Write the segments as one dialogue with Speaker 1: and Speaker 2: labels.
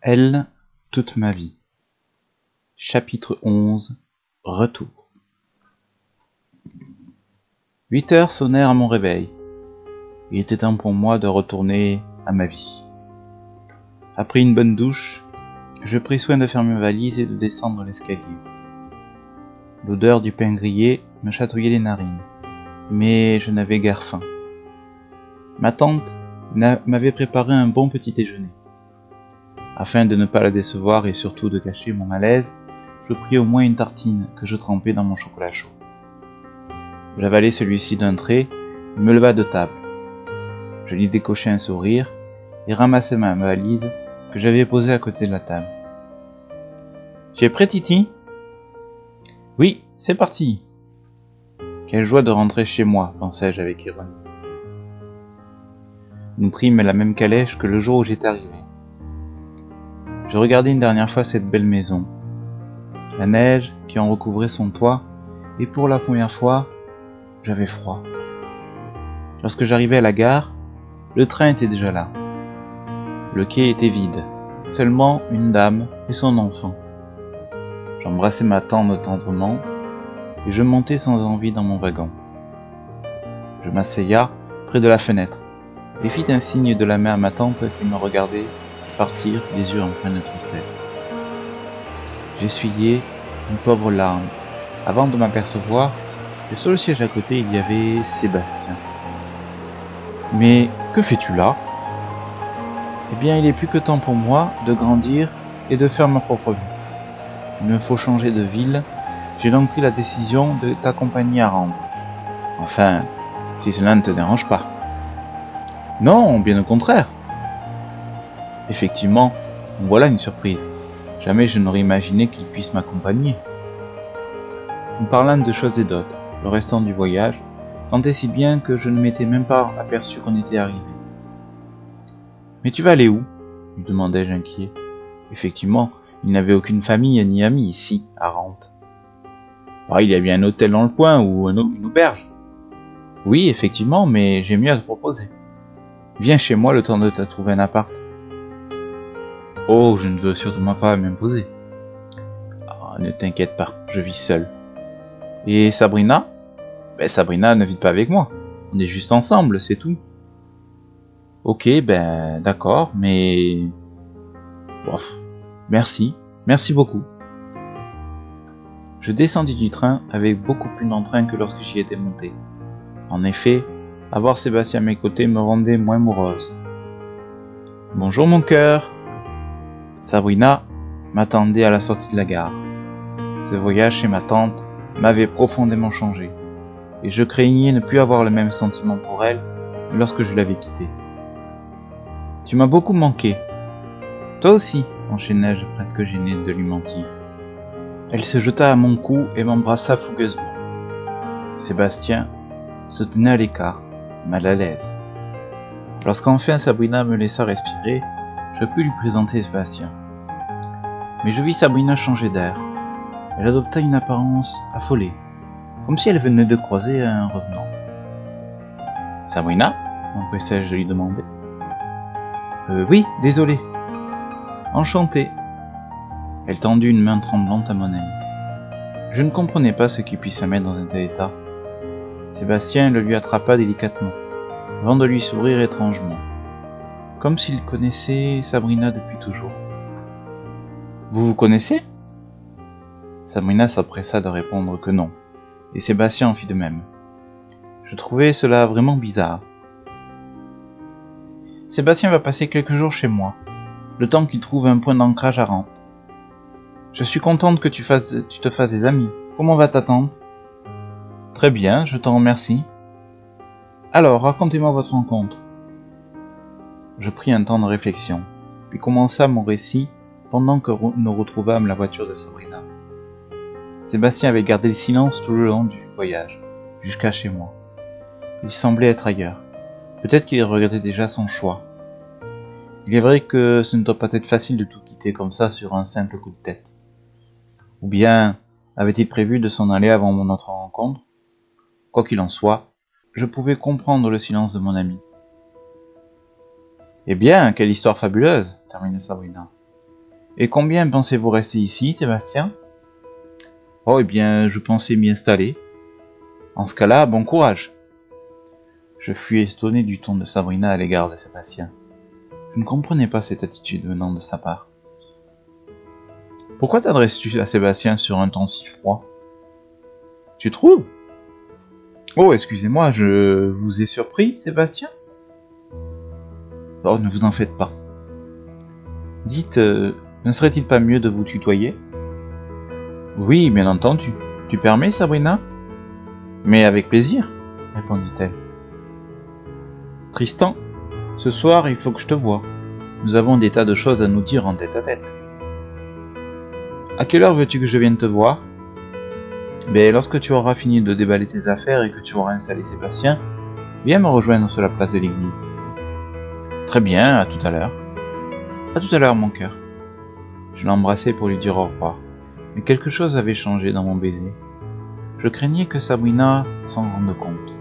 Speaker 1: Elle, toute ma vie. Chapitre 11. Retour. 8 heures sonnèrent à mon réveil. Il était temps pour moi de retourner à ma vie. Après une bonne douche, je pris soin de faire mes valises et de descendre l'escalier. L'odeur du pain grillé me chatouillait les narines, mais je n'avais guère faim. Ma tante m'avait préparé un bon petit déjeuner. Afin de ne pas la décevoir et surtout de cacher mon malaise, je pris au moins une tartine que je trempais dans mon chocolat chaud. J'avalai celui-ci d'un trait et me leva de table. Je lui décochai un sourire et ramassai ma valise que j'avais posée à côté de la table. « Tu es prêt, Titi ?»« Oui, c'est parti !» Quelle joie de rentrer chez moi, pensai-je avec ironie. Nous prîmes la même calèche que le jour où j'étais arrivé. Je regardai une dernière fois cette belle maison, la neige qui en recouvrait son toit, et pour la première fois, j'avais froid. Lorsque j'arrivai à la gare, le train était déjà là. Le quai était vide, seulement une dame et son enfant. J'embrassai ma tante tendrement, et je montai sans envie dans mon wagon. Je m'asseya près de la fenêtre, et fis un signe de la main à ma tante qui me regardait partir, les yeux empreints de tristesse. J'essuyai une pauvre larme, avant de m'apercevoir que sur le siège à côté il y avait Sébastien. « Mais que fais-tu là ?»« Eh bien, il est plus que temps pour moi de grandir et de faire ma propre vie. Il me faut changer de ville, j'ai donc pris la décision de t'accompagner à Rendre. Enfin, si cela ne te dérange pas. »« Non, bien au contraire. » Effectivement, voilà une surprise. Jamais je n'aurais imaginé qu'il puisse m'accompagner. Nous parlâmes de choses et d'autres, le restant du voyage, tant et si bien que je ne m'étais même pas aperçu qu'on était arrivé. « Mais tu vas aller où ?» lui demandai-je inquiet. Effectivement, il n'avait aucune famille ni amis ici, à Rentes. « Il y a bien un hôtel dans le coin ou une auberge. »« Oui, effectivement, mais j'ai mieux à te proposer. Viens chez moi le temps de te trouver un appart. » « Oh, je ne veux surtout pas m'imposer. »« Ne t'inquiète pas, je vis seul. »« Et Sabrina ?»« Sabrina ne vit pas avec moi. On est juste ensemble, c'est tout. »« Ok, d'accord, mais... Bof, merci beaucoup. » Je descendis du train avec beaucoup plus d'entrain que lorsque j'y étais monté. En effet, avoir Sébastien à mes côtés me rendait moins morose. « Bonjour mon cœur !» Sabrina m'attendait à la sortie de la gare. Ce voyage chez ma tante m'avait profondément changé, et je craignais ne plus avoir le même sentiment pour elle que lorsque je l'avais quittée. « Tu m'as beaucoup manqué. »« Toi aussi, » enchaînai-je presque gêné de lui mentir. Elle se jeta à mon cou et m'embrassa fougueusement. Sébastien se tenait à l'écart, mal à l'aise. Lorsqu'enfin Sabrina me laissa respirer, je pus lui présenter Sébastien. Mais je vis Sabrina changer d'air. Elle adopta une apparence affolée, comme si elle venait de croiser un revenant. « Sabrina ?» m'empressai-je de lui demander. « Oui, désolé. »« Enchanté. » Elle tendit une main tremblante à mon ami. Je ne comprenais pas ce qui puisse la mettre dans un tel état. Sébastien le lui attrapa délicatement, avant de lui sourire étrangement, comme s'il connaissait Sabrina depuis toujours. « Vous vous connaissez ?» Sabrina s'empressa de répondre que non, et Sébastien en fit de même. Je trouvais cela vraiment bizarre. « Sébastien va passer quelques jours chez moi, le temps qu'il trouve un point d'ancrage à Rentes. Je suis contente que tu te fasses des amis. Comment va ta tante ? » ?»« Très bien, je t'en remercie. »« Alors, racontez-moi votre rencontre. » Je pris un temps de réflexion, puis commença mon récit pendant que nous retrouvâmes la voiture de Sabrina. Sébastien avait gardé le silence tout le long du voyage, jusqu'à chez moi. Il semblait être ailleurs. Peut-être qu'il regrettait déjà son choix. Il est vrai que ce ne doit pas être facile de tout quitter comme ça sur un simple coup de tête. Ou bien avait-il prévu de s'en aller avant notre rencontre ? Quoi qu'il en soit, je pouvais comprendre le silence de mon ami. « Eh bien, quelle histoire fabuleuse !» termina Sabrina. Et combien pensez-vous rester ici, Sébastien? Oh, eh bien, je pensais m'y installer. En ce cas-là, bon courage. Je fus étonné du ton de Sabrina à l'égard de Sébastien. Je ne comprenais pas cette attitude venant de sa part. Pourquoi t'adresses-tu à Sébastien sur un ton si froid? Tu trouves? Oh, excusez-moi, je vous ai surpris, Sébastien? Oh, ne vous en faites pas. Dites, ne serait-il pas mieux de vous tutoyer? Oui, bien entendu. Tu permets, Sabrina? Mais avec plaisir, répondit-elle. Tristan, ce soir, il faut que je te voie. Nous avons des tas de choses à nous dire en tête-à-tête. À quelle heure veux-tu que je vienne te voir? Ben, lorsque tu auras fini de déballer tes affaires et que tu auras installé Sébastien, viens me rejoindre sur la place de l'église. Très bien, à tout à l'heure. À tout à l'heure, mon cœur. Je l'embrassai pour lui dire au revoir, mais quelque chose avait changé dans mon baiser. Je craignais que Sabrina s'en rende compte.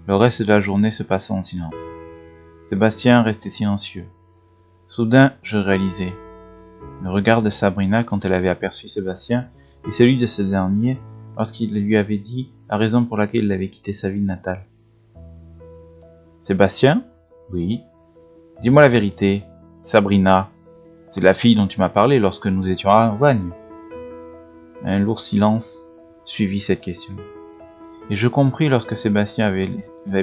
Speaker 1: Le reste de la journée se passa en silence. Sébastien restait silencieux. Soudain, je réalisai le regard de Sabrina quand elle avait aperçu Sébastien et celui de ce dernier lorsqu'il lui avait dit la raison pour laquelle il avait quitté sa ville natale. Sébastien? Oui. Dis-moi la vérité. Sabrina, c'est la fille dont tu m'as parlé lorsque nous étions à Vannes. Un lourd silence suivit cette question. Et je compris lorsque Sébastien avait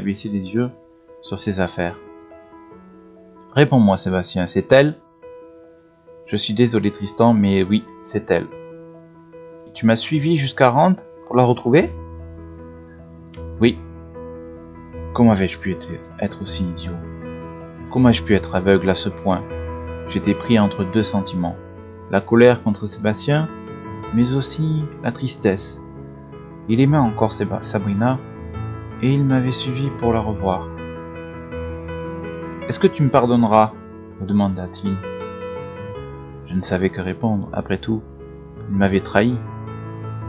Speaker 1: baissé les yeux sur ses affaires. Réponds-moi, Sébastien, c'est elle? Je suis désolé, Tristan, mais oui, c'est elle. Tu m'as suivi jusqu'à Rand pour la retrouver? Oui. Comment avais-je pu être aussi idiot? Comment ai-je pu être aveugle à ce point? J'étais pris entre deux sentiments. La colère contre Sébastien, mais aussi la tristesse. Il aimait encore Sabrina, et il m'avait suivi pour la revoir. « Est-ce que tu me pardonneras ?» me demanda-t-il. Je ne savais que répondre. Après tout, il m'avait trahi.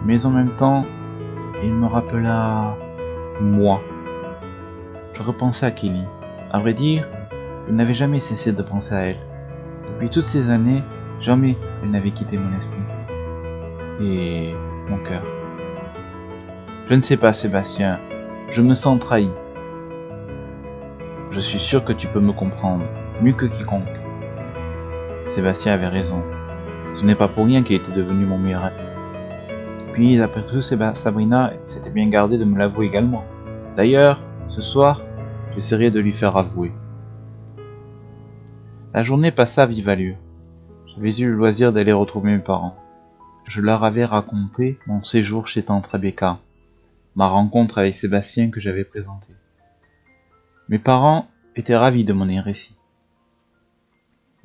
Speaker 1: Mais en même temps, il me rappela moi. Je repensais à Kelly. À vrai dire, je n'avais jamais cessé de penser à elle. Depuis toutes ces années, jamais elle n'avait quitté mon esprit. Et mon cœur. Je ne sais pas, Sébastien, je me sens trahi. Je suis sûr que tu peux me comprendre, mieux que quiconque. Sébastien avait raison. Ce n'est pas pour rien qu'il était devenu mon meilleur ami. Puis, après tout, Sabrina s'était bien gardée de me l'avouer également. D'ailleurs, ce soir, j'essaierai de lui faire avouer. La journée passa à vive allure. J'avais eu le loisir d'aller retrouver mes parents. Je leur avais raconté mon séjour chez tante Rebecca, ma rencontre avec Sébastien que j'avais présenté. Mes parents étaient ravis de mon récit.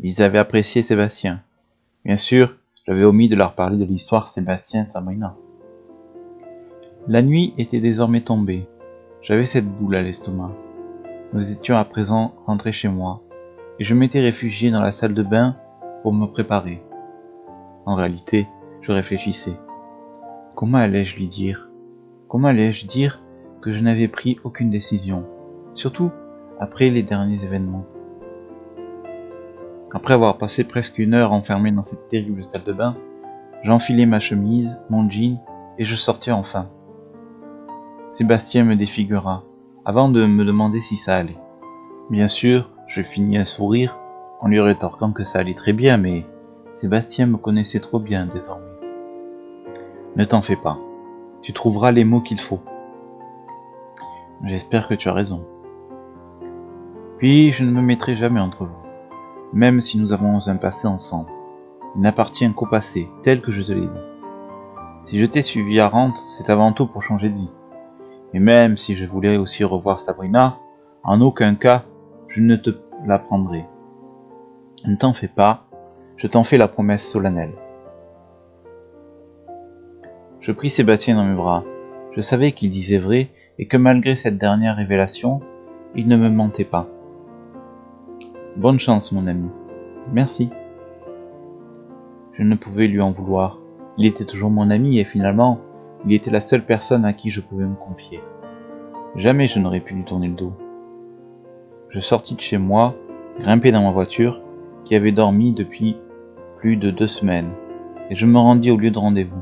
Speaker 1: Ils avaient apprécié Sébastien. Bien sûr, j'avais omis de leur parler de l'histoire Sébastien-Sabrina. La nuit était désormais tombée. J'avais cette boule à l'estomac. Nous étions à présent rentrés chez moi, et je m'étais réfugié dans la salle de bain pour me préparer. En réalité, je réfléchissais. Comment allais-je lui dire? Comment allais-je dire que je n'avais pris aucune décision? Surtout après les derniers événements. Après avoir passé presque une heure enfermé dans cette terrible salle de bain, j'enfilai ma chemise, mon jean, et je sortis enfin. Sébastien me défigura, avant de me demander si ça allait. Bien sûr, je fignis un sourire, en lui rétorquant que ça allait très bien, mais Sébastien me connaissait trop bien désormais. Ne t'en fais pas, tu trouveras les mots qu'il faut. J'espère que tu as raison. Puis je ne me mettrai jamais entre vous, même si nous avons un passé ensemble. Il n'appartient qu'au passé, tel que je te l'ai dit. Si je t'ai suivi à Rente, c'est avant tout pour changer de vie. Et même si je voulais aussi revoir Sabrina, en aucun cas je ne te la prendrai. Ne t'en fais pas, je t'en fais la promesse solennelle. Je pris Sébastien dans mes bras. Je savais qu'il disait vrai et que malgré cette dernière révélation, il ne me mentait pas. Bonne chance, mon ami. Merci. Je ne pouvais lui en vouloir. Il était toujours mon ami et finalement, il était la seule personne à qui je pouvais me confier. Jamais je n'aurais pu lui tourner le dos. Je sortis de chez moi, grimpai dans ma voiture, qui avait dormi depuis plus de 2 semaines, et je me rendis au lieu de rendez-vous.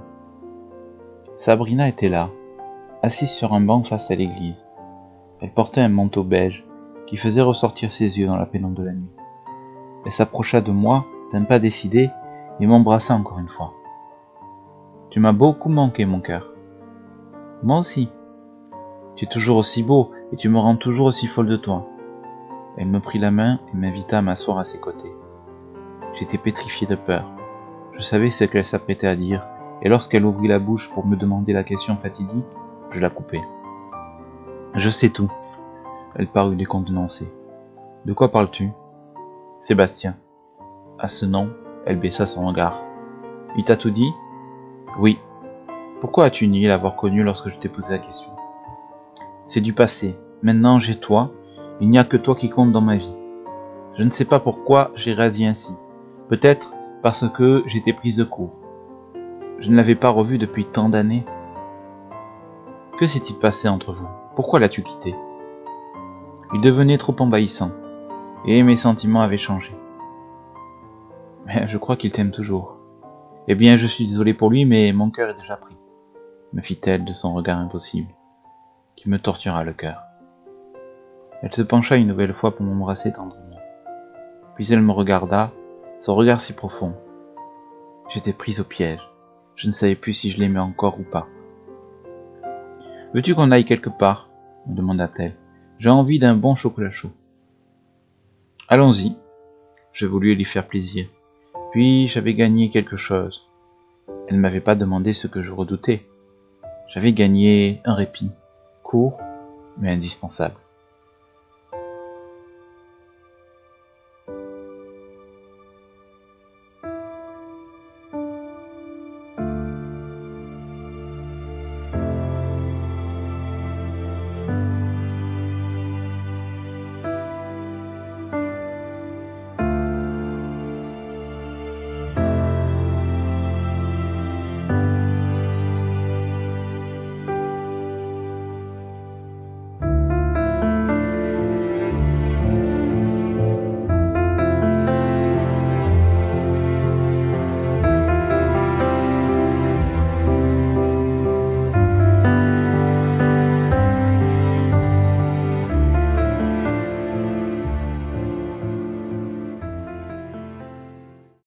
Speaker 1: Sabrina était là, assise sur un banc face à l'église. Elle portait un manteau beige qui faisait ressortir ses yeux dans la pénombre de la nuit. Elle s'approcha de moi d'un pas décidé et m'embrassa encore une fois. « Tu m'as beaucoup manqué, mon cœur. »« Moi aussi. Tu es toujours aussi beau et tu me rends toujours aussi folle de toi. » Elle me prit la main et m'invita à m'asseoir à ses côtés. J'étais pétrifié de peur. Je savais ce qu'elle s'apprêtait à dire, et lorsqu'elle ouvrit la bouche pour me demander la question fatidique, je la coupai. « Je sais tout. » Elle parut décontenancée. « De quoi parles-tu ?»« Sébastien. » À ce nom, elle baissa son regard. « Il t'a tout dit ?»« Oui. Pourquoi as-tu nié l'avoir connu lorsque je t'ai posé la question ?»« C'est du passé. Maintenant, j'ai toi. Il n'y a que toi qui compte dans ma vie. Je ne sais pas pourquoi j'ai réagi ainsi. Peut-être parce que j'étais prise de court. Je ne l'avais pas revu depuis tant d'années. Que s'est-il passé entre vous? Pourquoi l'as-tu quitté? Il devenait trop envahissant, et mes sentiments avaient changé. Mais je crois qu'il t'aime toujours. Eh bien, je suis désolé pour lui, mais mon cœur est déjà pris, me fit-elle de son regard impossible, qui me tortura le cœur. Elle se pencha une nouvelle fois pour m'embrasser tendrement. Puis elle me regarda, son regard si profond. J'étais prise au piège. Je ne savais plus si je l'aimais encore ou pas. « Veux-tu qu'on aille quelque part ?» me demanda-t-elle. « J'ai envie d'un bon chocolat chaud. »« Allons-y. » Je voulus lui faire plaisir. Puis j'avais gagné quelque chose. Elle ne m'avait pas demandé ce que je redoutais. J'avais gagné un répit, court, mais indispensable.